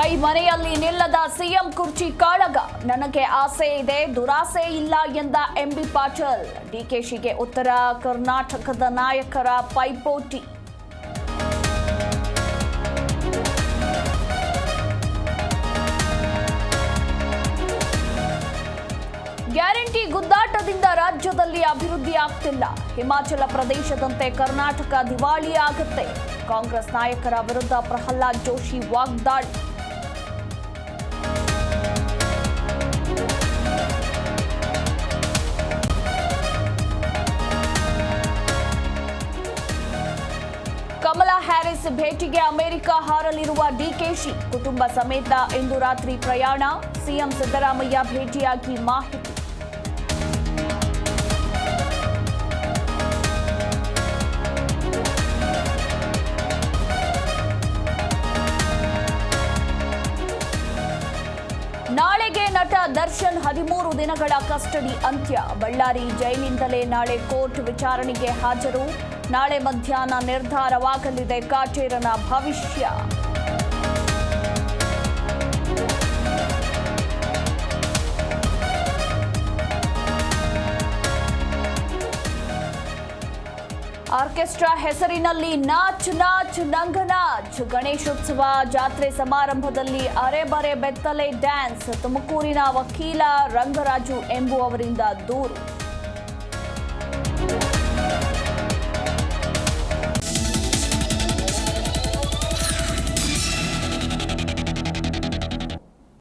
ಕೈ ಮನೆಯಲ್ಲಿ ನಿಲ್ಲದ ಸಿಎಂ ಕುರ್ಚಿ ಕಾಳಗ. ನನಗೆ ಆಸೆ ಇದೆ, ದುರಾಸೆ ಇಲ್ಲ ಎಂದ ಎಂಬಿ ಪಾಟೀಲ್. ಡಿಕೆಶಿಗೆ ಉತ್ತರ ಕರ್ನಾಟಕದ ನಾಯಕರ ಪೈಪೋಟಿ. ಗ್ಯಾರಂಟಿ ಗುದ್ದಾಟದಿಂದ ರಾಜ್ಯದಲ್ಲಿ ಅಭಿವೃದ್ಧಿ ಆಗ್ತಿಲ್ಲ. ಹಿಮಾಚಲ ಪ್ರದೇಶದಂತೆ ಕರ್ನಾಟಕ ದಿವಾಳಿ ಆಗುತ್ತೆ. ಕಾಂಗ್ರೆಸ್ ನಾಯಕರ ವಿರುದ್ಧ ಪ್ರಹ್ಲಾದ್ ಜೋಶಿ ವಾಗ್ದಾಳಿ. ಕಮಲಾ ಹ್ಯಾರಿಸ್ ಭೇಟಿಗೆ ಅಮೆರಿಕ ಹಾರಲಿರುವ ಡಿಕೆಶಿ. ಕುಟುಂಬ ಸಮೇತ ಇಂದು ರಾತ್ರಿ ಪ್ರಯಾಣ. ಸಿಎಂ ಸಿದ್ದರಾಮಯ್ಯ ಭೇಟಿಯಾಗಿ ಮಾಹಿತಿ. ನಾಳೆಗೆ ನಟ ದರ್ಶನ್ 13 ದಿನಗಳ ಕಸ್ಟಡಿ ಅಂತ್ಯ. ಬಳ್ಳಾರಿ ಜೈಲಿಂದಲೇ ನಾಳೆ ಕೋರ್ಟ್ ವಿಚಾರಣೆಗೆ ಹಾಜರು. ನಾಳೆ ಮಧ್ಯಾಹ್ನ ನಿರ್ಧಾರವಾಗಲಿದೆ ಕಾಟೇರನ ಭವಿಷ್ಯ. ಆರ್ಕೆಸ್ಟ್ರಾ ಹೆಸರಿನಲ್ಲಿ ನಾಚ್ ನಾಚ್ ನಂಗನಾಚ್. ಗಣೇಶೋತ್ಸವ ಜಾತ್ರೆ ಸಮಾರಂಭದಲ್ಲಿ ಅರೆಬರೆ ಬೆತ್ತಲೆ ಡ್ಯಾನ್ಸ್. ತುಮಕೂರಿನ ವಕೀಲ ರಂಗರಾಜು ಎಂಬುವವರಿಂದ ದೂರು.